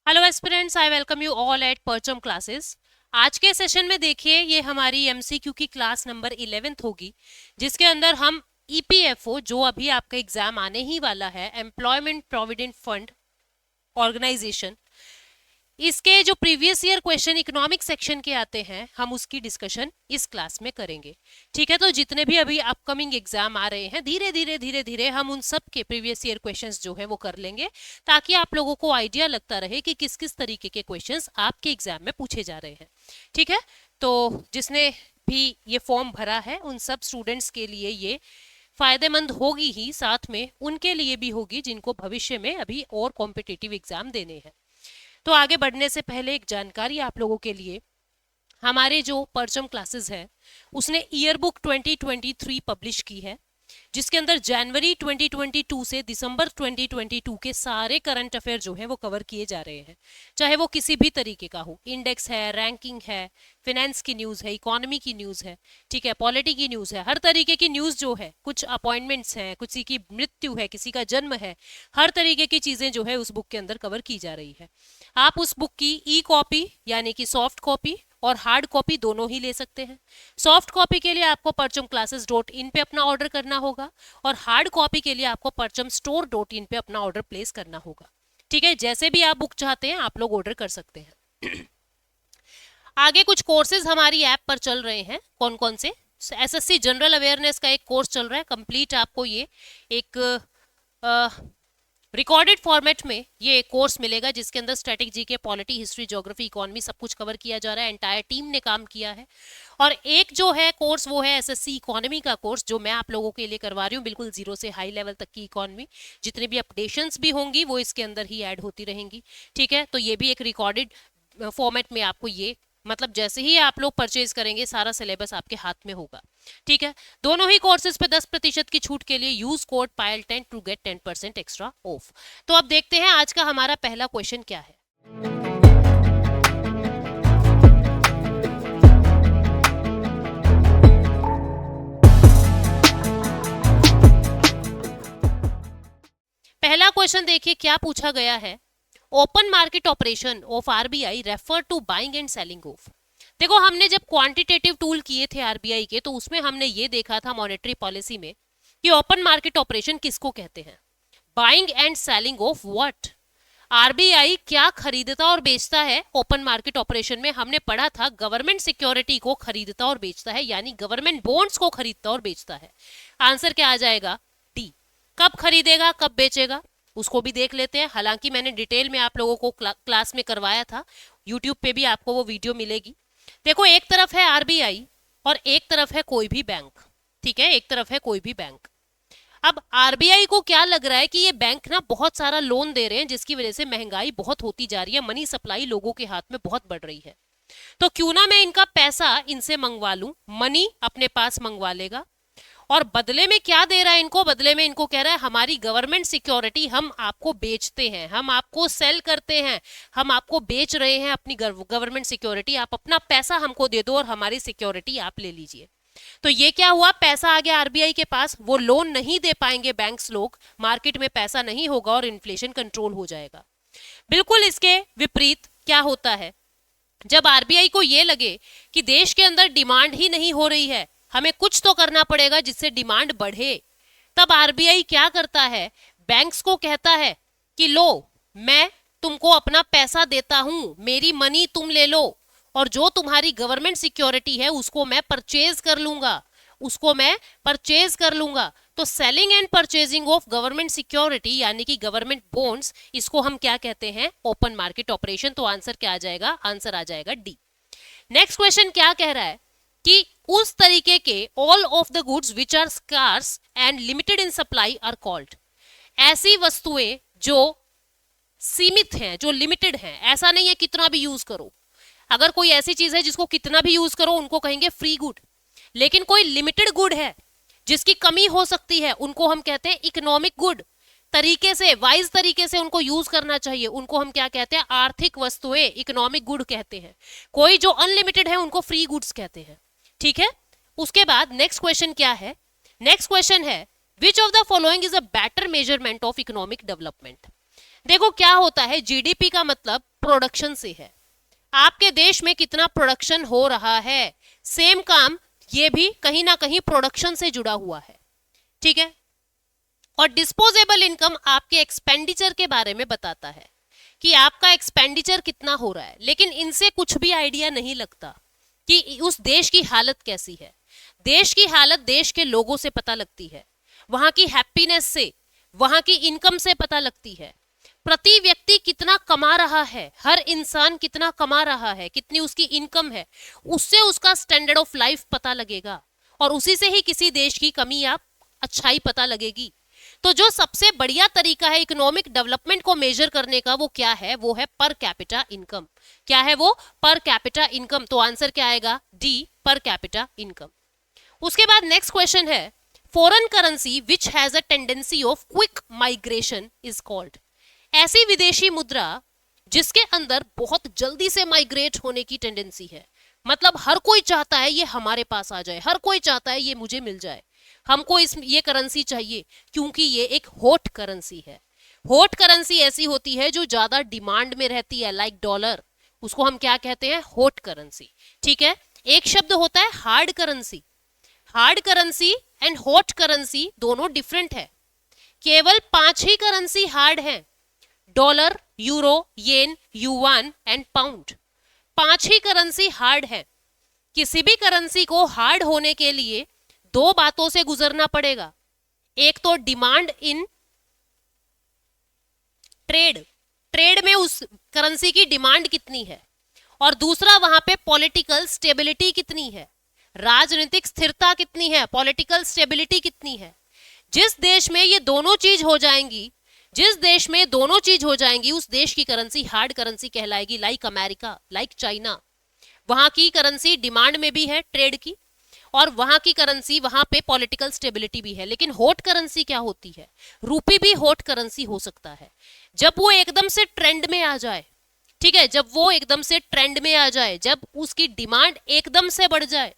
Hello aspirants, I welcome you all at परचम classes. आज के सेशन में देखिए, ये हमारी एमसीक्यू की क्लास नंबर 11th होगी, जिसके अंदर हम ईपीएफओ, जो अभी आपका एग्जाम आने ही वाला है, एम्प्लॉयमेंट प्रोविडेंट फंड ऑर्गेनाइजेशन, इसके जो previous year question economic section के आते हैं, हम उसकी डिस्कशन इस क्लास में करेंगे। ठीक है, तो जितने भी अभी अपकमिंग एग्जाम आ रहे हैं, धीरे धीरे हम उन सब के प्रीवियस ईयर क्वेश्चंस जो है वो कर लेंगे, ताकि आप लोगों को आइडिया लगता रहे कि किस किस तरीके के क्वेश्चंस आपके एग्जाम में पूछे जा रहे हैं। ठीक है, तो जिसने भी ये फॉर्म भरा है, उन सब स्टूडेंट्स के लिए ये फायदेमंद होगी ही, साथ में उनके लिए भी होगी जिनको भविष्य में अभी और कॉम्पिटिटिव एग्जाम देने हैं। तो आगे बढ़ने से पहले एक जानकारी आप लोगों के लिए, हमारे जो परचम क्लासेस है उसने ईयर बुक 2023 पब्लिश की है, जिसके अंदर जनवरी 2022 से दिसंबर 2022 के सारे करंट अफेयर जो है वो कवर किए जा रहे हैं, चाहे वो किसी भी तरीके का हो। इंडेक्स है, रैंकिंग है, फिनेंस की न्यूज है, इकोनॉमी की न्यूज है, ठीक है, पॉलिटी की न्यूज है, हर तरीके की न्यूज जो है, कुछ अपॉइंटमेंट्स हैं, किसी की मृत्यु है, किसी का जन्म है, हर तरीके की चीजें जो है उस बुक के अंदर कवर की जा रही है। आप उस बुक की ई कॉपी यानी कि सॉफ्ट कॉपी और हार्ड कॉपी दोनों ही ले सकते हैं। सॉफ्ट कॉपी के लिए आपको परचम पे अपना ऑर्डर करना होगा, और हार्ड कॉपी के लिए आपको परचम पे अपना ऑर्डर प्लेस करना होगा। ठीक है, जैसे भी आप बुक चाहते हैं आप लोग ऑर्डर कर सकते हैं। आगे कुछ कोर्सेज हमारी ऐप पर चल रहे हैं। कौन कौन से? एसएससी जनरल अवेयरनेस का एक कोर्स चल रहा है कंप्लीट। आपको ये एक रिकॉर्डेड फॉर्मेट में ये कोर्स मिलेगा, जिसके अंदर static GK, polity, history, geography, economy सब कुछ कवर किया जा रहा है। एंटायर टीम ने काम किया है। और एक जो है कोर्स, वो है एसएससी इकोनॉमी का कोर्स, जो मैं आप लोगों के लिए करवा रही हूँ, बिल्कुल जीरो से हाई लेवल तक की इकोनॉमी। जितनी भी अपडेशंस भी होंगी वो इसके अंदर ही ऐड होती रहेंगी। ठीक है, तो ये भी एक रिकॉर्डेड फॉर्मेट में आपको ये, मतलब जैसे ही आप लोग परचेज करेंगे सारा सिलेबस आपके हाथ में होगा। ठीक है, दोनों ही कोर्सेज पे 10% की छूट के लिए use code PAYL10 to get 10% extra off. तो अब देखते हैं आज का हमारा पहला क्वेश्चन क्या है। पहला क्वेश्चन देखिए क्या पूछा गया है। Open market operation of RBI refer to buying and selling of. देखो, हमने जब क्वांटिटेटिव टूल किए थे आरबीआई के, तो उसमें हमने ये देखा था मॉनेटरी पॉलिसी में कि ओपन मार्केट ऑपरेशन किसको कहते हैं। Buying and selling of what? RBI क्या खरीदता और बेचता है ओपन मार्केट ऑपरेशन में? हमने पढ़ा था गवर्नमेंट सिक्योरिटी को खरीदता और बेचता है, यानी गवर्नमेंट बॉन्ड्स को खरीदता और बेचता है। आंसर क्या आ जाएगा? डी। कब खरीदेगा, कब बेचेगा, उसको भी देख लेते हैं। हालांकि मैंने डिटेल में आप लोगों को क्लास में करवाया था, यूट्यूब पे भी आपको वो वीडियो मिलेगी। देखो, एक तरफ है आरबीआई और एक तरफ है कोई भी बैंक। ठीक है, एक तरफ है कोई भी बैंक। अब आरबीआई को क्या लग रहा है कि ये बैंक ना बहुत सारा लोन दे रहे हैं, जिसकी वजह से महंगाई बहुत होती जा रही है, मनी सप्लाई लोगों के हाथ में बहुत बढ़ रही है। तो क्यों ना मैं इनका पैसा इनसे मंगवा लूं, मनी अपने पास मंगवा लेगा। और बदले में क्या दे रहा है इनको? बदले में इनको कह रहा है हमारी गवर्नमेंट सिक्योरिटी हम आपको बेचते हैं, हम आपको सेल करते हैं, हम आपको बेच रहे हैं अपनी गवर्नमेंट सिक्योरिटी, आप अपना पैसा हमको दे दो और हमारी सिक्योरिटी आप ले लीजिए। तो ये क्या हुआ? पैसा आ गया आरबीआई के पास, वो लोन नहीं दे पाएंगे बैंक्स लोग, मार्केट में पैसा नहीं होगा और इन्फ्लेशन कंट्रोल हो जाएगा। बिल्कुल इसके विपरीत क्या होता है, जब आरबीआई को ये लगे कि देश के अंदर डिमांड ही नहीं हो रही है, हमें कुछ तो करना पड़ेगा जिससे डिमांड बढ़े, तब आरबीआई क्या करता है? बैंक्स को कहता है कि लो, मैं तुमको अपना पैसा देता हूं, मेरी मनी तुम ले लो, और जो तुम्हारी गवर्नमेंट सिक्योरिटी है उसको मैं परचेज कर लूंगा, उसको मैं परचेज कर लूंगा। तो selling and purchasing of government security यानी कि गवर्नमेंट बॉन्ड्स, इसको हम क्या कहते हैं? Open market operation. तो आंसर क्या आ जाएगा? आंसर आ जाएगा डी। नेक्स्ट क्वेश्चन क्या कह रहा है कि उस तरीके के all of the goods which are scarce and limited in supply are called. ऐसी वस्तुएं जो सीमित हैं, जो लिमिटेड हैं, ऐसा नहीं है कितना भी यूज करो। अगर कोई ऐसी चीज है जिसको कितना भी यूज करो, उनको कहेंगे फ्री गुड। लेकिन कोई लिमिटेड गुड है जिसकी कमी हो सकती है, उनको हम कहते हैं इकोनॉमिक गुड। तरीके से, वाइज तरीके से उनको यूज करना चाहिए, उनको हम क्या कहते हैं? आर्थिक वस्तुएं, इकोनॉमिक गुड कहते हैं। कोई जो अनलिमिटेड है उनको फ्री गुड्स कहते हैं। ठीक है, उसके बाद नेक्स्ट क्वेश्चन क्या है? नेक्स्ट क्वेश्चन है which of the following is a better measurement of economic development. देखो क्या होता है, जीडीपी का मतलब प्रोडक्शन से है, आपके देश में कितना प्रोडक्शन हो रहा है। सेम काम ये भी कहीं ना कहीं प्रोडक्शन से जुड़ा हुआ है, ठीक है। और डिस्पोजेबल इनकम आपके एक्सपेंडिचर के बारे में बताता है कि आपका एक्सपेंडिचर कितना हो रहा है, लेकिन इनसे कुछ भी आइडिया नहीं लगता कि उस देश की हालत कैसी है। देश की हालत देश के लोगों से पता लगती है, वहां की हैप्पीनेस से, वहां की इनकम से पता लगती है। प्रति व्यक्ति कितना कमा रहा है, हर इंसान कितना कमा रहा है, कितनी उसकी इनकम है, उससे उसका स्टैंडर्ड ऑफ लाइफ पता लगेगा और उसी से ही किसी देश की कमी या अच्छाई पता लगेगी। तो जो सबसे बढ़िया तरीका है इकोनॉमिक डेवलपमेंट को मेजर करने का वो क्या है, वो है पर कैपिटा इनकम। क्या है वो? Per capita income. तो आंसर क्या आएगा? D, per capita income. उसके बाद नेक्स्ट क्वेश्चन है, foreign currency which has a tendency of quick migration is called. ऐसी विदेशी मुद्रा जिसके अंदर बहुत जल्दी से माइग्रेट होने की टेंडेंसी है, मतलब हर कोई चाहता है ये हमारे पास आ जाए, हर कोई चाहता है ये मुझे मिल जाए, हमको ये करेंसी चाहिए, क्योंकि ये एक हॉट करेंसी है। हॉट करेंसी ऐसी होती है जो ज्यादा डिमांड में रहती है, लाइक डॉलर, उसको हम क्या कहते हैं? हॉट करेंसी, ठीक है। एक शब्द होता है hard currency. Hard currency and hot currency दोनों डिफरेंट है। केवल 5 ही करेंसी हार्ड हैं, dollar, euro, yen, yuan and pound. 5 he currency hard है। किसी भी करेंसी को हार्ड होने के लिए 2 बातों से गुजरना पड़ेगा। एक तो डिमांड इन ट्रेड, ट्रेड में उस करेंसी की डिमांड कितनी है, और दूसरा वहां पे पॉलिटिकल स्टेबिलिटी कितनी है, राजनीतिक स्थिरता कितनी है, पॉलिटिकल स्टेबिलिटी कितनी है। जिस देश में ये दोनों चीज हो जाएंगी, जिस देश में दोनों चीज हो जाएंगी, उस देश की करेंसी हार्ड करेंसी कहलाएगी, लाइक अमेरिका, लाइक चाइना। वहां की करेंसी डिमांड में भी है ट्रेड की, और वहां की करेंसी, वहां पे पॉलिटिकल स्टेबिलिटी भी है। लेकिन हॉट करेंसी क्या होती है? रूपी भी हॉट करेंसी हो सकता है जब वो एकदम से ट्रेंड में आ जाए, ठीक है, जब वो एकदम से ट्रेंड में आ जाए, जब उसकी डिमांड एकदम से बढ़ जाए,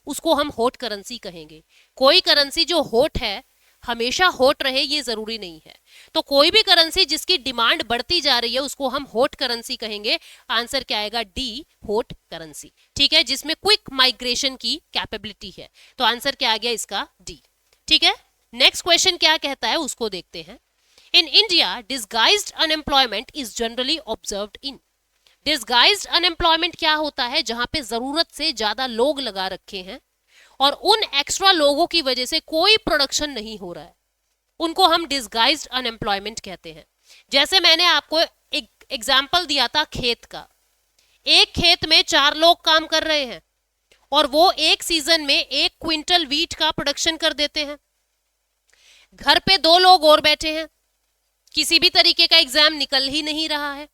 उसको हम हॉट करेंसी कहेंगे। कोई करेंसी जो हॉट है हमेशा हॉट रहे ये जरूरी नहीं है। तो कोई भी करेंसी जिसकी डिमांड बढ़ती जा रही है उसको हम हॉट करेंसी कहेंगे। आंसर क्या आएगा? डी, हॉट करेंसी, ठीक है, जिसमें क्विक माइग्रेशन की कैपेबिलिटी है। तो आंसर क्या आ गया इसका? डी, ठीक है। नेक्स्ट क्वेश्चन क्या कहता है उसको देखते हैं। In India disguised unemployment is generally observed in. Disguised unemployment क्या होता है? जहां पे जरूरत से ज्यादा लोग लगा रखे हैं और उन एक्स्ट्रा लोगों की वजह से कोई प्रोडक्शन नहीं हो रहा है, उनको हम डिस्गाइज्ड अनएम्प्लॉयमेंट कहते हैं। जैसे मैंने आपको एक एग्जाम्पल दिया था खेत का। एक खेत में 4 लोग काम कर रहे हैं और वो एक सीजन में 1 क्विंटल वीट का प्रोडक्शन कर देते हैं। घर पे 2 लोग और बैठे हैं, किसी भी तरीके का एग्जाम निकल ही नहीं रहा है,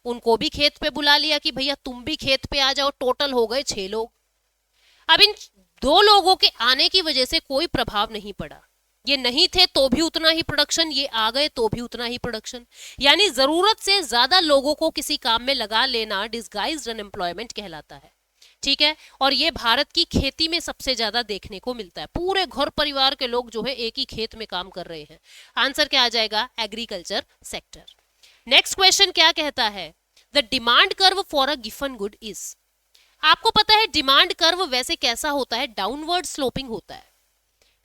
उनको भी खेत पे बुला लिया कि भैया तुम भी खेत पे आ जाओ। टोटल हो गए 6 लोग। अब इन 2 लोगों के आने की वजह से कोई प्रभाव नहीं पड़ा। ये नहीं थे तो भी उतना ही प्रोडक्शन, ये आ गए तो भी उतना ही प्रोडक्शन। यानी जरूरत से ज्यादा लोगों को किसी काम में लगा लेना डिस्गाइज्ड अनएम्प्लॉयमेंट कहलाता है, ठीक है। और ये भारत की खेती में सबसे ज्यादा देखने को मिलता है। पूरे घर परिवार के लोग जो है एक ही खेत में काम कर रहे हैं। आंसर क्या आ जाएगा? Agriculture sector. नेक्स्ट क्वेश्चन क्या कहता है? The demand curve for a given good is. आपको पता है डिमांड कर्व वैसे कैसा होता है? डाउनवर्ड स्लोपिंग होता है,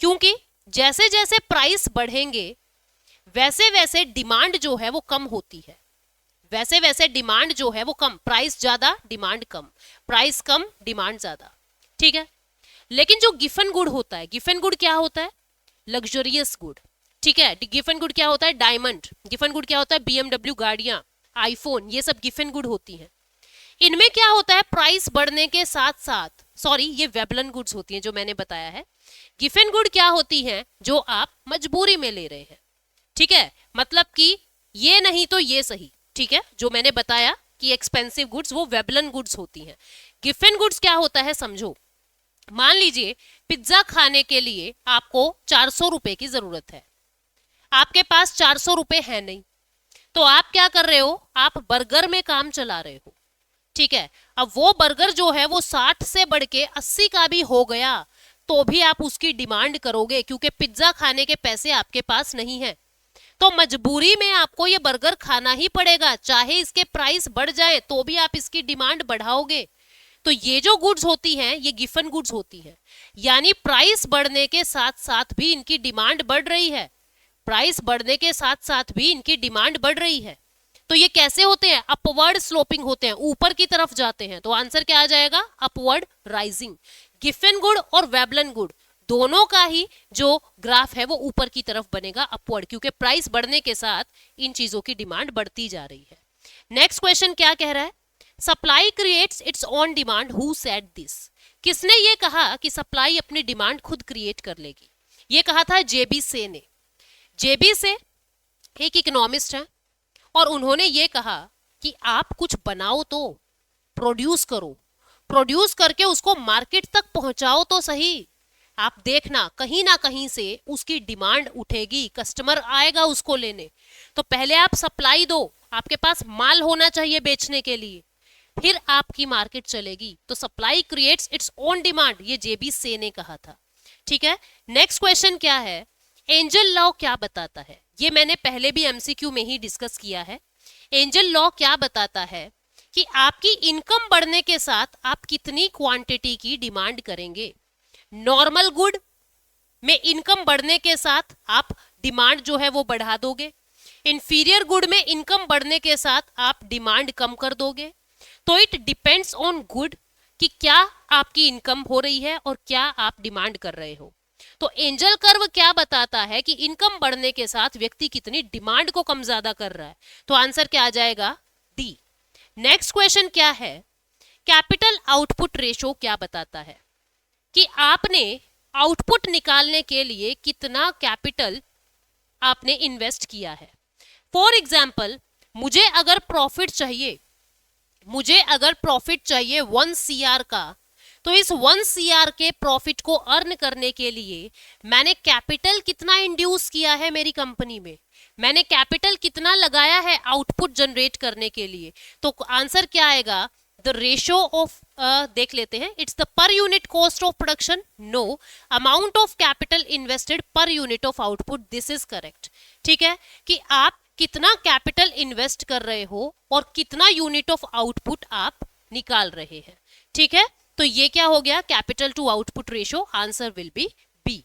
क्योंकि जैसे जैसे प्राइस बढ़ेंगे वैसे वैसे डिमांड जो है वो कम होती है, वैसे वैसे डिमांड जो है वो कम, प्राइस ज्यादा डिमांड कम, प्राइस कम डिमांड ज्यादा, ठीक है। लेकिन जो गिवन गुड होता है, गिवन गुड क्या होता है? लग्जरियस गुड, ठीक है। गिवन गुड क्या होता है? डायमंड। गिवन गुड क्या होता है? BMW गाड़ियां, आईफोन, ये सब गिवन गुड होती हैं। इनमें क्या होता है? प्राइस बढ़ने के साथ साथ, सॉरी ये वेबलन गुड्स होती हैं जो मैंने बताया है। गिवन गुड क्या होती हैं? जो आप मजबूरी में ले रहे हैं, ठीक है, मतलब कि ये नहीं तो ये सही, ठीक है। जो मैंने बताया कि एक्सपेंसिव गुड्स वो वेबलन गुड्स होती हैं। गिवन गुड्स क्या होता है समझो। मान लीजिए पिज्जा खाने के लिए आपको 400 रुपए की जरूरत है, आपके पास 400 रुपए है नहीं, तो आप क्या कर रहे हो? आप बर्गर में काम चला रहे हो, ठीक है। अब वो बर्गर जो है वो 60 से बढ़ के 80 का भी हो गया तो भी आप उसकी डिमांड करोगे, क्योंकि पिज्जा खाने के पैसे आपके पास नहीं है। तो मजबूरी में आपको ये बर्गर खाना ही पड़ेगा, चाहे इसके प्राइस बढ़ जाए तो भी आप इसकी डिमांड बढ़ाओगे। तो ये जो गुड्स होती हैं ये गिफन गुड्स होती हैं, यानी प्राइस बढ़ने के साथ साथ भी इनकी डिमांड बढ़ रही है, प्राइस बढ़ने के साथ साथ भी इनकी डिमांड बढ़ रही है। तो ये कैसे होते हैं? अपवर्ड स्लोपिंग होते हैं, ऊपर की तरफ जाते हैं। तो आंसर क्या आ जाएगा? Upward rising. गिफन गुड और वेबलन गुड दोनों का ही जो ग्राफ है वो ऊपर की तरफ बनेगा, अपवर्ड, क्योंकि प्राइस बढ़ने के साथ इन चीजों की डिमांड बढ़ती जा रही है। नेक्स्ट क्वेश्चन क्या कह रहा है? Supply creates its own demand, who said this? किसने ये कहा कि सप्लाई अपनी डिमांड खुद क्रिएट कर लेगी? ये कहा था जेबी से ने। जेबी से एक इकोनॉमिस्ट है और उन्होंने ये कहा कि आप कुछ बनाओ, तो प्रोड्यूस करो, प्रोड्यूस करके उसको मार्केट तक पहुंचाओ तो सही। आप देखना कहीं ना कहीं से उसकी डिमांड उठेगी, कस्टमर आएगा उसको लेने। तो पहले आप सप्लाई दो, आपके पास माल होना चाहिए बेचने के लिए, फिर आपकी मार्केट चलेगी। तो supply creates its own demand, ये जेबी से ने कहा था। ठीक है, नेक्स्ट क्वेश्चन क्या है? एंजल लॉ क्या बताता है? ये मैंने पहले भी एमसीक्यू में ही डिस्कस किया है। एंजल लॉ क्या बताता है कि आपकी इनकम बढ़ने के साथ आप कितनी क्वांटिटी की डिमांड करेंगे। नॉर्मल गुड में इनकम बढ़ने के साथ आप डिमांड जो है वो बढ़ा दोगे, इंफीरियर गुड में इनकम बढ़ने के साथ आप डिमांड कम कर दोगे। तो इट डिपेंड्स ऑन गुड कि क्या आपकी इनकम हो रही है और क्या आप डिमांड कर रहे हो। तो एंजल कर्व क्या बताता है कि इनकम बढ़ने के साथ व्यक्ति कितनी डिमांड को कम ज्यादा कर रहा है। तो आंसर क्या आ जाएगा? डी। नेक्स्ट क्वेश्चन क्या है? कैपिटल आउटपुट रेशो क्या बताता है कि आपने आउटपुट निकालने के लिए कितना कैपिटल आपने इन्वेस्ट किया है। फॉर एग्जाम्पल, मुझे अगर प्रॉफिट चाहिए 1 CR का, तो इस 1 CR के प्रॉफिट को अर्न करने के लिए मैंने कैपिटल कितना इंड्यूस किया है मेरी कंपनी में, मैंने कैपिटल कितना लगाया है आउटपुट जनरेट करने के लिए। तो आंसर क्या आएगा? द रेशियो ऑफ, देख लेते हैं, it's the per unit cost of production, no, amount of capital invested per unit of output, this is correct. ठीक है, कि आप कितना कैपिटल इन्वेस्ट कर रहे हो और कितना यूनिट ऑफ आउटपुट आप निकाल रहे हैं। ठीक है, तो ये क्या हो गया? Capital to output ratio, answer will be B.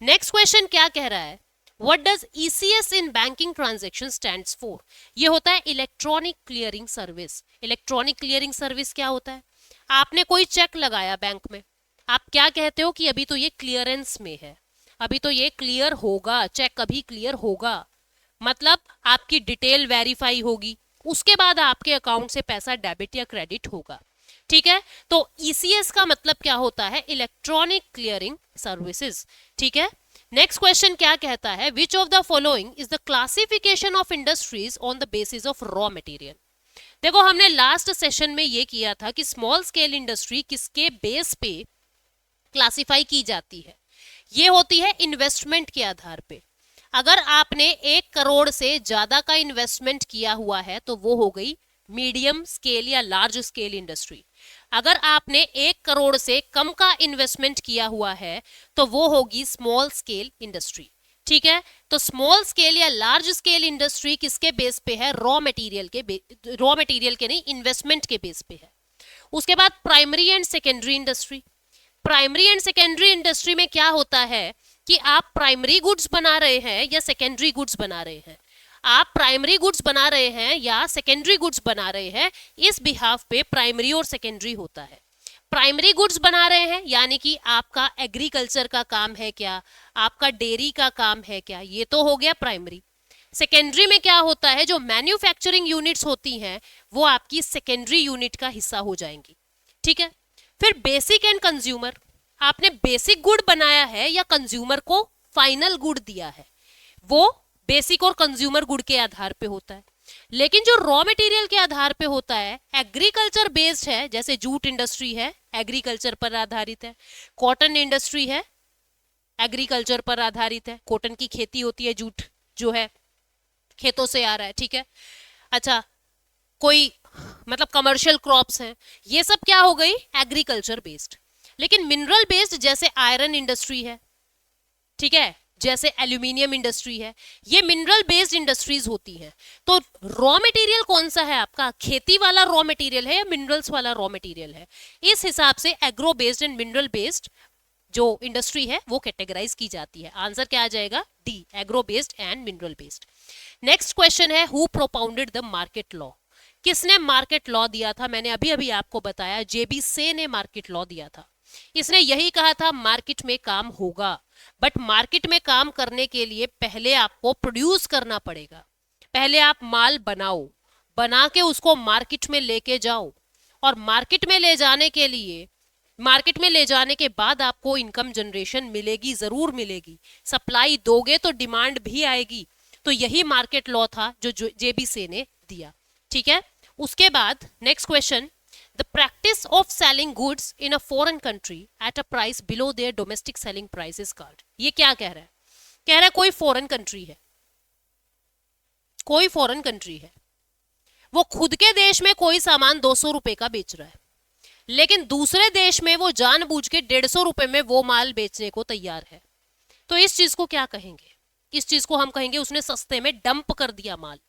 Next question क्या कह रहा है? What does ECS in banking transaction stands for? ये होता है electronic clearing service. Electronic clearing service क्या होता है? आपने कोई चेक लगाया बैंक में, आप क्या कहते हो कि अभी तो ये क्लियरेंस में है, अभी तो ये क्लियर होगा, चेक अभी क्लियर होगा, मतलब आपकी डिटेल वेरीफाई होगी, उसके बाद आपके अकाउंट से पैसा डेबिट या क्रेडिट होगा। ठीक है, तो ECS का मतलब क्या होता है? Electronic clearing services. ठीक है, नेक्स्ट क्वेश्चन क्या कहता है? Which of the following is the classification of industries on the basis of raw material? देखो, हमने लास्ट सेशन में ये किया था कि स्मॉल स्केल इंडस्ट्री किसके बेस पे क्लासिफाई की जाती है? ये होती है इन्वेस्टमेंट के आधार पे। अगर आपने 1 करोड़ से ज्यादा का इन्वेस्टमेंट किया हुआ है तो वो हो गई मीडियम स्केल या लार्ज स्केल इंडस्ट्री। अगर आपने 1 करोड़ से कम का इन्वेस्टमेंट किया हुआ है तो वो होगी स्मॉल स्केल इंडस्ट्री। ठीक है, तो स्मॉल स्केल या लार्ज स्केल इंडस्ट्री किसके बेस पे है? रॉ मटेरियल के नहीं, इन्वेस्टमेंट के बेस पे है। उसके बाद primary and secondary industry. Primary and secondary industry में क्या होता है कि आप प्राइमरी गुड्स बना रहे हैं या सेकेंडरी गुड्स बना रहे हैं, आप प्राइमरी गुड्स बना रहे हैं या सेकेंडरी गुड्स बना रहे हैं, इस बिहाफ पे प्राइमरी और सेकेंडरी होता है। प्राइमरी गुड्स बना रहे हैं यानी कि आपका एग्रीकल्चर का काम है क्या, आपका डेयरी का काम है क्या, ये तो हो गया प्राइमरी। सेकेंडरी में क्या होता है? जो मैन्युफैक्चरिंग यूनिट्स होती हैं वो आपकी सेकेंडरी यूनिट का हिस्सा हो जाएंगी। ठीक है, फिर बेसिक एंड कंज्यूमर। आपने बेसिक गुड बनाया है या कंज्यूमर को फाइनल गुड दिया है, वो बेसिक और कंज्यूमर गुड के आधार पे होता है। लेकिन जो रॉ मटेरियल के आधार पे होता है, एग्रीकल्चर बेस्ड है, जैसे जूट इंडस्ट्री है, एग्रीकल्चर पर आधारित है, कॉटन इंडस्ट्री है, एग्रीकल्चर पर आधारित है, कॉटन की खेती होती है, जूट जो है खेतों से आ रहा है। ठीक है, अच्छा, कोई मतलब कमर्शियल क्रॉप्स हैं, ये सब क्या हो गई? Agriculture based. लेकिन मिनरल बेस्ड जैसे आयरन इंडस्ट्री है, ठीक है, जैसे एल्यूमिनियम इंडस्ट्री है, ये मिनरल बेस्ड इंडस्ट्रीज होती हैं। तो रॉ मटेरियल कौन सा है आपका, खेती वाला रॉ मटेरियल है या मिनरल्स वाला रॉ मटेरियल है? इस हिसाब से agro based and mineral based जो इंडस्ट्री है वो कैटेगराइज की जाती है। आंसर क्या आ जाएगा, D, agro based and mineral based. Next question है, who propounded the market law? किसने मार्केट लॉ दिया था? मैंने अभी अभी आपको बताया, जेबी से ने मार्केट लॉ दिया था। इसने यही कहा था मार्केट में काम होगा, बट मार्केट में काम करने के लिए पहले आपको प्रोड्यूस करना पड़ेगा, पहले आप माल बनाओ, बना के उसको मार्केट में लेके जाओ, और मार्केट में ले जाने के लिए, मार्केट में ले जाने के बाद आपको इनकम जनरेशन मिलेगी, जरूर मिलेगी। सप्लाई दोगे तो डिमांड भी आएगी। तो यही मार्केट लॉ था जो जेबी से ने दिया। ठीक है, उसके बाद next question, the practice of selling goods in a foreign country at a price below there domestic selling price is called. ये क्या कह रहा है? कह रहा है कोई फॉरेन कंट्री है, कोई फॉरेन कंट्री है, वो खुद के देश में कोई सामान 200 रुपए का बेच रहा है, लेकिन दूसरे देश में वो जानबूझ के 150 रुपए में वो माल बेचने को तैयार है। तो इस चीज को क्या कहेंगे? इस चीज को हम कहेंगे उसने सस्ते में डंप कर दिया माल,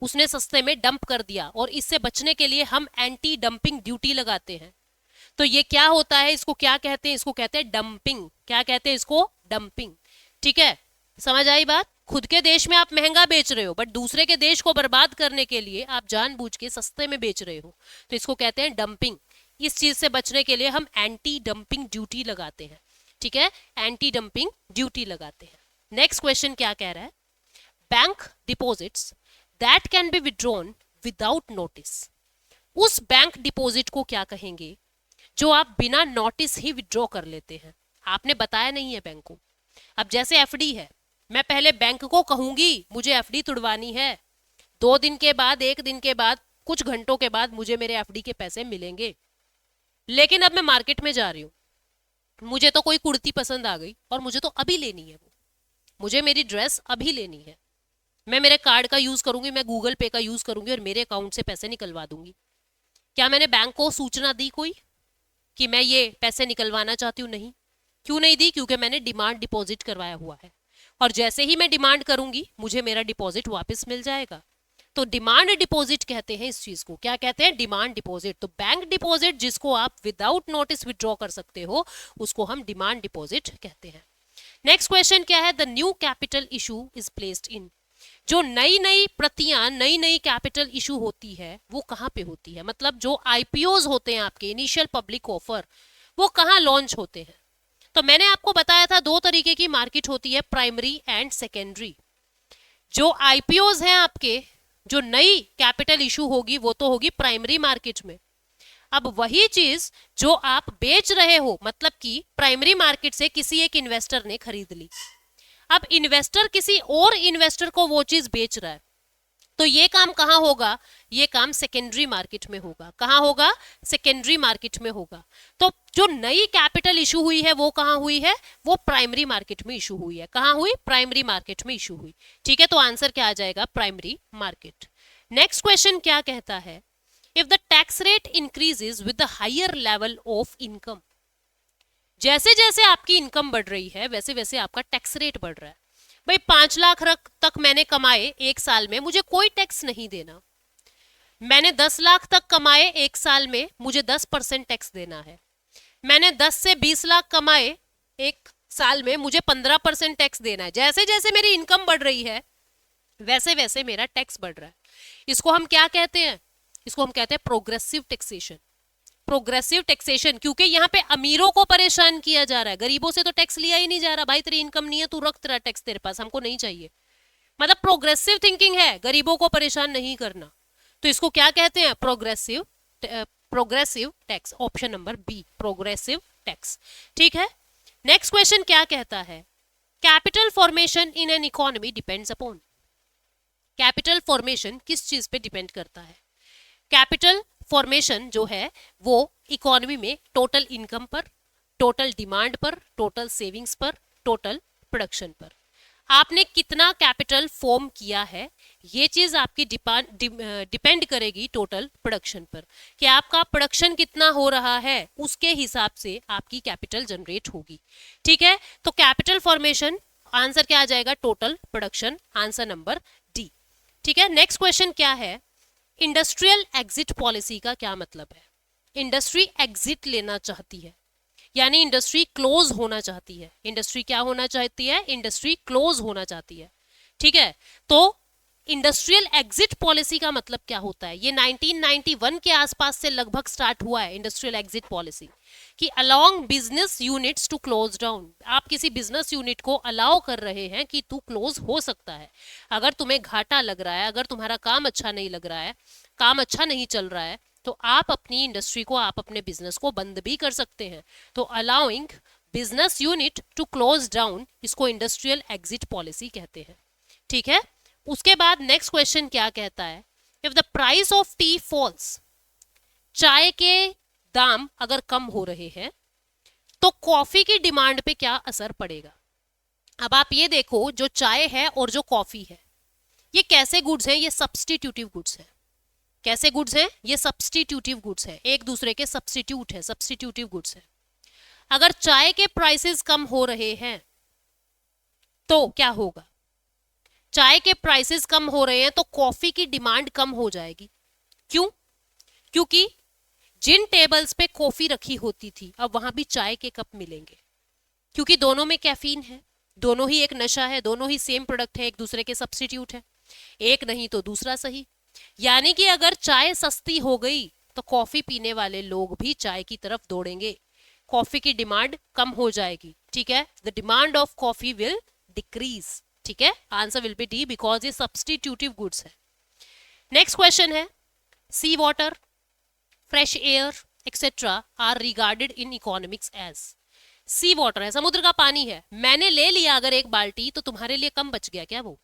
उसने सस्ते में डंप कर दिया। और इससे बचने के लिए हम एंटी डंपिंग ड्यूटी लगाते हैं। तो ये क्या होता है, इसको क्या कहते हैं? इसको कहते हैं डंपिंग। क्या कहते हैं इसको? डंपिंग। ठीक है, समझ आई बात? खुद के देश में आप महंगा बेच रहे हो, बट दूसरे के देश को बर्बाद करने के लिए आप जानबूझ के सस्ते में बेच रहे हो, तो इसको कहते हैं डंपिंग। इस चीज से बचने के लिए हम एंटी डंपिंग ड्यूटी लगाते हैं। ठीक है, एंटी डंपिंग ड्यूटी लगाते हैं। नेक्स्ट क्वेश्चन क्या कह रहा है, bank deposits that can be withdrawn without notice. उस बैंक डिपॉजिट को क्या कहेंगे जो आप बिना नोटिस ही विड्रॉ कर लेते हैं? आपने बताया नहीं है बैंक को। अब जैसे एफडी है, मैं पहले बैंक को कहूंगी मुझे एफडी तुड़वानी है, 2 दिन के बाद, 1 दिन के बाद, कुछ घंटों के बाद मुझे मेरे एफडी के पैसे मिलेंगे। लेकिन अब मैं मार्केट में जा रही हूँ, मुझे तो कोई कुर्ती पसंद आ गई और मुझे तो अभी लेनी है, वो मुझे मेरी ड्रेस अभी लेनी है, मैं मेरे कार्ड का यूज करूंगी, मैं गूगल पे का यूज करूंगी और मेरे अकाउंट से पैसे निकलवा दूंगी। क्या मैंने बैंक को सूचना दी कोई कि मैं ये पैसे निकलवाना चाहती हूँ? नहीं। क्यों नहीं दी? क्योंकि मैंने डिमांड डिपॉजिट करवाया हुआ है, और जैसे ही मैं डिमांड करूंगी मुझे मेरा डिपॉजिट वापस मिल जाएगा। तो डिमांड डिपॉजिट कहते हैं इस चीज को। क्या कहते हैं? Demand deposit. तो बैंक डिपॉजिट जिसको आप विदाउट नोटिस विड्रॉ कर सकते हो, उसको हम डिमांड डिपॉजिट कहते हैं। नेक्स्ट क्वेश्चन क्या है, the new capital issue is placed in. जो नई नई प्रतियां, नई नई कैपिटल इशू होती है, वो कहाँ पे होती है? मतलब जो आईपीओज होते हैं आपके, इनिशियल पब्लिक ऑफर, वो कहाँ लॉन्च होते हैं? तो मैंने आपको बताया था 2 तरीके की मार्केट होती है, प्राइमरी एंड सेकेंडरी। जो आईपीओज हैं आपके, जो नई कैपिटल इशू होगी वो तो होगी प्राइमरी मार्केट में। अब वही चीज जो आप बेच रहे हो, मतलब कि प्राइमरी मार्केट से किसी एक इन्वेस्टर ने खरीद ली, अब इन्वेस्टर किसी और इन्वेस्टर को वो चीज बेच रहा है, तो ये काम कहाँ होगा? ये काम सेकेंडरी मार्केट में होगा। कहाँ होगा? सेकेंडरी मार्केट में होगा। तो जो नई कैपिटल इशू हुई है वो कहाँ हुई है? वो प्राइमरी मार्केट में इशू हुई है। कहाँ हुई? प्राइमरी मार्केट में इशू हुई। ठीक है, तो आंसर क्या आ जाएगा? Primary market. नेक्स्ट क्वेश्चन क्या कहता है, if the tax rate increases with the higher level of income. जैसे जैसे आपकी इनकम बढ़ रही है वैसे वैसे आपका टैक्स रेट बढ़ रहा है। भाई 5 लाख तक मैंने कमाए 1 साल में, मुझे कोई टैक्स नहीं देना। मैंने 10 लाख तक कमाए 1 साल में, मुझे 10% टैक्स देना है। मैंने 10 से 20 लाख कमाए 1 साल में, मुझे 15% टैक्स देना है। जैसे जैसे मेरी इनकम बढ़ रही है वैसे वैसे मेरा टैक्स बढ़ रहा है। इसको हम क्या कहते हैं? इसको हम कहते हैं प्रोग्रेसिव टैक्सेशन। प्रोग्रेसिव टैक्सेशन, क्योंकि यहाँ पे अमीरों को परेशान किया जा रहा है, गरीबों से तो टैक्स लिया ही नहीं जा रहा। भाई तेरी इनकम नहीं है, तू रख तेरा टैक्स तेरे पास, हमको नहीं चाहिए। मतलब प्रोग्रेसिव थिंकिंग है, गरीबों को परेशान नहीं करना। तो इसको क्या कहते हैं? Progressive tax. Option number B, progressive tax. ठीक है, नेक्स्ट क्वेश्चन क्या कहता है, capital formation in an economy depends upon. Capital formation किस चीज पे डिपेंड करता है? कैपिटल फॉर्मेशन जो है वो इकोनॉमी में टोटल इनकम पर, टोटल डिमांड पर, टोटल सेविंग्स पर, टोटल प्रोडक्शन पर। आपने कितना कैपिटल फॉर्म किया है, ये चीज आपकी डिपेंड करेगी टोटल प्रोडक्शन पर, कि आपका प्रोडक्शन कितना हो रहा है, उसके हिसाब से आपकी कैपिटल जनरेट होगी। ठीक है, तो कैपिटल फॉर्मेशन आंसर क्या आ जाएगा, total production, answer number D. ठीक है, नेक्स्ट क्वेश्चन क्या है, इंडस्ट्रियल एग्जिट पॉलिसी का क्या मतलब है। इंडस्ट्री एग्जिट लेना चाहती है, यानी इंडस्ट्री क्लोज होना चाहती है। इंडस्ट्री क्या होना चाहती है, इंडस्ट्री क्लोज होना चाहती है। ठीक है, तो इंडस्ट्रियल एग्जिट पॉलिसी का मतलब क्या होता है, ये 1991 के आसपास से लगभग स्टार्ट हुआ है इंडस्ट्रियल एग्जिट पॉलिसी, कि allowing business units to close down, आप किसी बिजनेस यूनिट को अलाउ कर रहे हैं कि तू क्लोज हो सकता है। अगर तुम्हें घाटा लग रहा है, अगर तुम्हारा काम अच्छा नहीं लग रहा है, काम अच्छा नहीं चल रहा है, तो आप अपनी इंडस्ट्री को, आप अपने बिजनेस को बंद भी कर सकते हैं। तो allowing business unit to close down, इसको इंडस्ट्रियल एग्जिट पॉलिसी कहते हैं। ठीक है, उसके बाद नेक्स्ट क्वेश्चन क्या कहता है, if the price of tea falls, चाय के दाम अगर कम हो रहे हैं तो कॉफी की डिमांड पे क्या असर पड़ेगा। अब आप ये देखो, जो चाय है और जो कॉफी है, ये कैसे गुड्स हैं, ये सब्सटीट्यूटिव गुड्स हैं। कैसे गुड्स हैं, ये सब्सटीट्यूटिव गुड्स हैं, एक दूसरे के सब्सटीट्यूट है, सब्सटीट्यूटिव गुड्स है। अगर चाय के प्राइसेस कम हो रहे हैं तो क्या होगा, चाय के प्राइसेस कम हो रहे हैं तो कॉफी की डिमांड कम हो जाएगी। क्यों, क्योंकि जिन टेबल्स पे कॉफी रखी होती थी अब वहां भी चाय के कप मिलेंगे, क्योंकि दोनों में कैफीन है, दोनों ही एक नशा है, दोनों ही सेम प्रोडक्ट है, एक दूसरे के सब्सटीट्यूट है, एक नहीं तो दूसरा सही। यानी कि अगर चाय सस्ती हो गई तो कॉफी पीने वाले लोग भी चाय की तरफ दौड़ेंगे, कॉफी की डिमांड कम हो जाएगी। ठीक है, the demand of coffee will decrease. ठीक है, answer will be D, because ये सब्सटीट्यूटिव गुड्स है। नेक्स्ट क्वेश्चन है, sea water, fresh air etcetera are regarded in economics as. Sea water है, समुद्र का पानी है, मैंने ले लिया अगर एक बाल्टी तो तुम्हारे लिए कम बच गया क्या वो।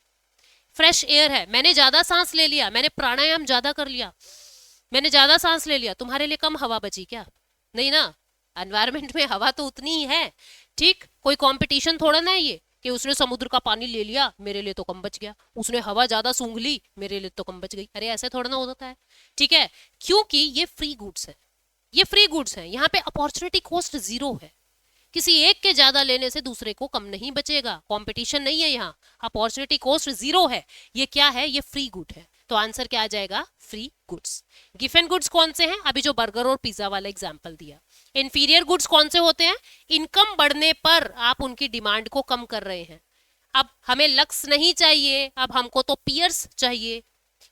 फ्रेश एयर है, मैंने ज्यादा सांस ले लिया, मैंने प्राणायाम ज्यादा कर लिया, मैंने ज्यादा सांस ले लिया, तुम्हारे लिए कम हवा बची क्या, नहीं ना। एनवायरमेंट में हवा तो उतनी ही है। ठीक, कोई कंपटीशन थोड़ा ना है ये कि उसने समुद्र का पानी ले लिया मेरे लिए तो कम बच गया, उसने हवा ज्यादा सूंघ ली मेरे लिए तो कम बच गई। अरे ऐसे थोड़ा ना होता है। ठीक है, क्योंकि ये फ्री गुड्स है, ये फ्री गुड्स है, यहाँ पे अपॉर्चुनिटी कॉस्ट जीरो है, किसी एक के ज्यादा लेने से दूसरे को कम नहीं बचेगा, कंपटीशन नहीं है यहाँ, अपॉर्चुनिटी कॉस्ट जीरो है। ये क्या है, ये फ्री गुड है। तो आंसर क्या आ जाएगा, फ्री गुड्स। गिवन गुड्स कौन से हैं, अभी जो बर्गर और पिज्जा वाला एग्जांपल दिया। इंफीरियर गुड्स कौन से होते हैं, इनकम बढ़ने पर आप उनकी डिमांड को कम कर रहे हैं। अब हमें लक्स नहीं चाहिए, अब हमको तो पियर्स चाहिए,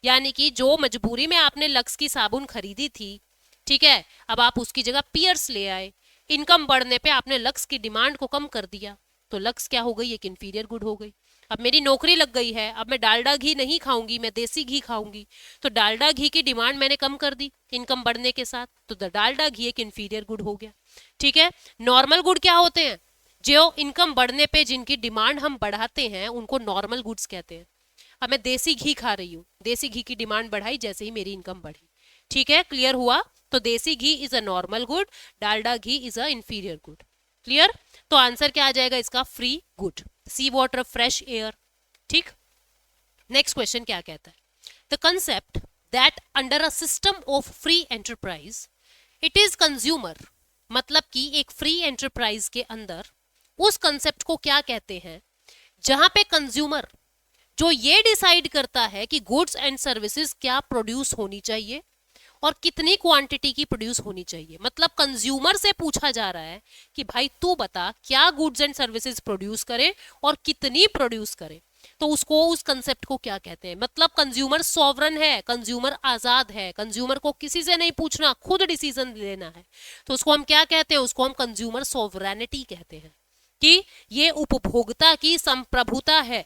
यानी कि जो मजबूरी में आपने लक्स की साबुन खरीदी थी, ठीक है, अब आप उसकी जगह पियर्स ले आए। इनकम बढ़ने पे आपने लक्स की डिमांड को कम कर दिया, तो लक्स क्या हो गई, एक इंफीरियर गुड हो गई। अब मेरी नौकरी लग गई है, अब मैं डालडा घी नहीं खाऊंगी, मैं देसी घी खाऊंगी, तो डालडा घी की डिमांड मैंने कम कर दी इनकम बढ़ने के साथ, तो डालडा घी एक इंफीरियर गुड हो गया। ठीक है, नॉर्मल गुड क्या होते हैं, जो इनकम बढ़ने पे जिनकी डिमांड हम बढ़ाते हैं उनको नॉर्मल गुड्स कहते हैं। अब मैं देसी घी खा रही हूँ, देसी घी की डिमांड बढ़ाई जैसे ही मेरी इनकम बढ़ी। ठीक है, क्लियर हुआ। तो desi ghee is a normal good, Dalda ghee is a inferior good. Clear, तो आंसर क्या आ जाएगा इसका, free good. Sea water, fresh air. ठीक, नेक्स्ट क्वेश्चन क्या कहता है, the concept that under a system of free enterprise it is consumer, मतलब कि एक फ्री एंटरप्राइज के अंदर उस कंसेप्ट को क्या कहते हैं जहां पे कंज्यूमर जो ये डिसाइड करता है कि गुड्स एंड सर्विसेज क्या प्रोड्यूस होनी चाहिए और कितनी क्वांटिटी की प्रोड्यूस होनी चाहिए। मतलब कंज्यूमर से पूछा जा रहा है कि भाई तू बता क्या गुड्स एंड सर्विसेज प्रोड्यूस करे और कितनी प्रोड्यूस करे, तो उसको, उस कंसेप्ट को क्या कहते हैं। मतलब कंज्यूमर सॉवरन है, कंज्यूमर आजाद है, कंज्यूमर को किसी से नहीं पूछना, खुद डिसीजन लेना है, तो उसको हम क्या कहते हैं, उसको हम कंज्यूमर सॉवरेनिटी कहते हैं, कि ये उपभोक्ता की संप्रभुता है,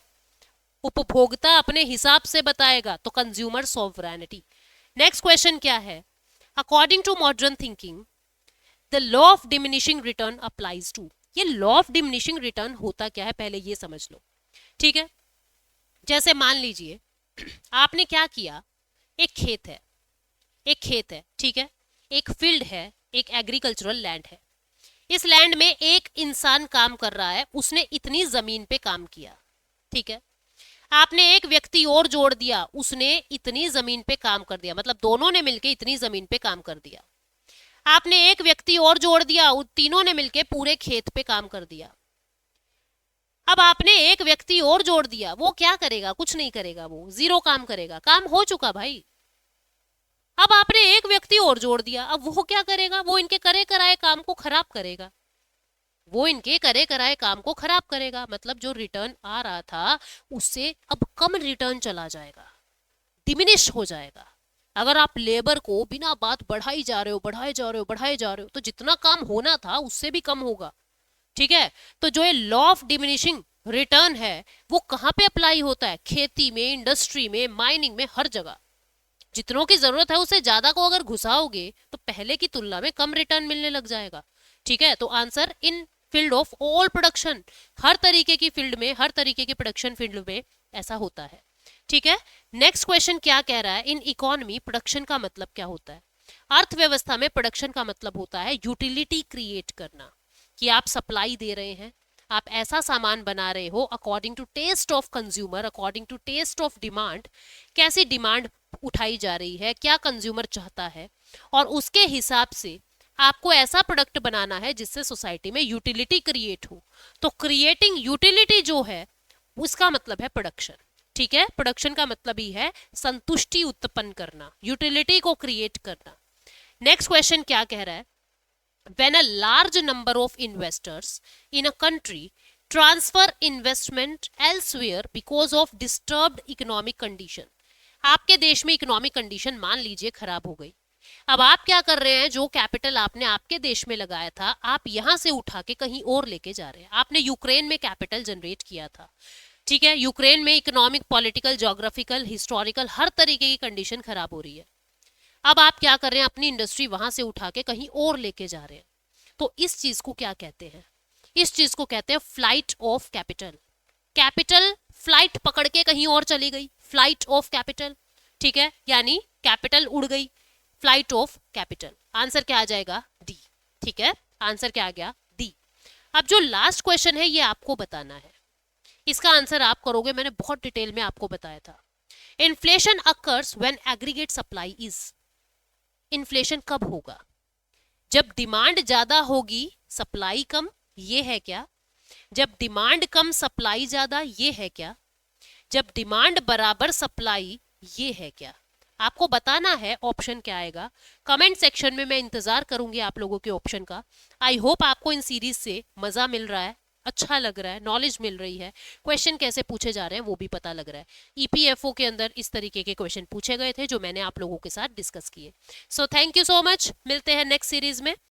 उपभोक्ता अपने हिसाब से बताएगा, तो कंज्यूमर सॉवरेनिटी। नेक्स्ट क्वेश्चन क्या है, according to modern thinking the law of diminishing return applies to. ये लॉ ऑफ डिमिनिशिंग रिटर्न होता क्या है, पहले ये समझ लो। ठीक है, जैसे मान लीजिए आपने क्या किया, एक खेत है, एक खेत है, ठीक है, एक फील्ड है, एक एग्रीकल्चरल लैंड है, इस लैंड में एक इंसान काम कर रहा है, उसने इतनी जमीन पे काम किया। ठीक है, आपने एक व्यक्ति और जोड़ दिया, उसने इतनी जमीन पे काम कर दिया, मतलब दोनों ने मिलके इतनी जमीन पे काम कर दिया। आपने एक व्यक्ति और जोड़ दिया, तीनों ने मिलके पूरे खेत पे काम कर दिया। अब आपने एक व्यक्ति और जोड़ दिया, वो क्या करेगा? कुछ नहीं करेगा, वो जीरो काम करेगा, काम हो चुका भाई। अब आपने एक व्यक्ति और जोड़ दिया, अब वो क्या करेगा? वो इनके करे कराए काम को खराब करेगा, वो इनके करे कराए काम को खराब करेगा। मतलब जो रिटर्न आ रहा था उससे अब कम रिटर्न चला जाएगा, डिमिनिश हो जाएगा। अगर आप लेबर को बिना बात बढ़ाई जा रहे हो, बढ़ाए जा रहे हो, बढ़ाए जा रहे हो, तो जितना काम होना था उससे भी कम होगा। ठीक है, तो जो ये लॉ ऑफ डिमिनिशिंग रिटर्न है वो कहाँ पे अप्लाई होता है? खेती में, इंडस्ट्री में, माइनिंग में, हर जगह। जितनों की जरूरत है उससे ज्यादा को अगर घुसाओगे तो पहले की तुलना में कम रिटर्न मिलने लग जाएगा। ठीक है, तो answer in field of all production, हर तरीके की फील्ड में, हर तरीके की प्रोडक्शन फील्ड में ऐसा होता है। ठीक है, नेक्स्ट क्वेश्चन क्या कह रहा है? इन इकोनॉमी प्रोडक्शन का मतलब क्या होता है? अर्थव्यवस्था में प्रोडक्शन का मतलब होता है यूटिलिटी क्रिएट करना, कि आप सप्लाई दे रहे हैं, आप ऐसा सामान बना रहे हो according to taste of consumer, according to taste of demand. कैसी डिमांड उठाई जा रही है, क्या कंज्यूमर चाहता है, और उसके हिसाब से आपको ऐसा प्रोडक्ट बनाना है जिससे सोसाइटी में यूटिलिटी क्रिएट हो। तो क्रिएटिंग यूटिलिटी जो है उसका मतलब है प्रोडक्शन। ठीक है, प्रोडक्शन का मतलब ही है संतुष्टि उत्पन्न करना, यूटिलिटी को क्रिएट करना। नेक्स्ट क्वेश्चन क्या कह रहा है? when a large number of investors in a country transfer investment elsewhere because of disturbed economic condition। आपके देश में इकोनॉमिक कंडीशन मान लीजिए खराब हो गई, अब आप क्या कर रहे हैं? जो कैपिटल आपने आपके देश में लगाया था आप यहां से उठा के कहीं और लेके जा रहे हैं। आपने यूक्रेन में कैपिटल जनरेट किया था, ठीक है, यूक्रेन में इकोनॉमिक, पॉलिटिकल, ज्योग्राफिकल, हिस्टोरिकल हर तरीके की कंडीशन खराब हो रही है। अब आप क्या कर रहे हैं? अपनी इंडस्ट्री वहां से उठा के कहीं और लेके जा रहे हैं। तो इस चीज को क्या कहते हैं? इस चीज को कहते हैं flight of capital. Capital flight पकड़ के कहीं और चली गई, फ्लाइट ऑफ कैपिटल। ठीक है, यानी कैपिटल उड़ गई, फ्लाइट ऑफ कैपिटल। आंसर क्या आ जाएगा? डी। ठीक है, आंसर क्या आ गया? डी। अब जो लास्ट क्वेश्चन है ये आपको बताना है, इसका आंसर आप करोगे, मैंने बहुत डिटेल में आपको बताया था। Inflation occurs when aggregate supply is. Inflation कब होगा? जब डिमांड ज्यादा होगी सप्लाई कम, ये है क्या? जब डिमांड कम सप्लाई ज्यादा, ये है क्या? जब डिमांड बराबर सप्लाई, ये है क्या? आपको बताना है ऑप्शन क्या आएगा। कमेंट सेक्शन में मैं इंतजार करूंगी आप लोगों के ऑप्शन का। आई होप आपको इन सीरीज से मजा मिल रहा है, अच्छा लग रहा है, नॉलेज मिल रही है, क्वेश्चन कैसे पूछे जा रहे हैं वो भी पता लग रहा है। ईपीएफओ के अंदर इस तरीके के क्वेश्चन पूछे गए थे जो मैंने आप लोगों के साथ डिस्कस किए। So thank you so much, मिलते हैं नेक्स्ट सीरीज में।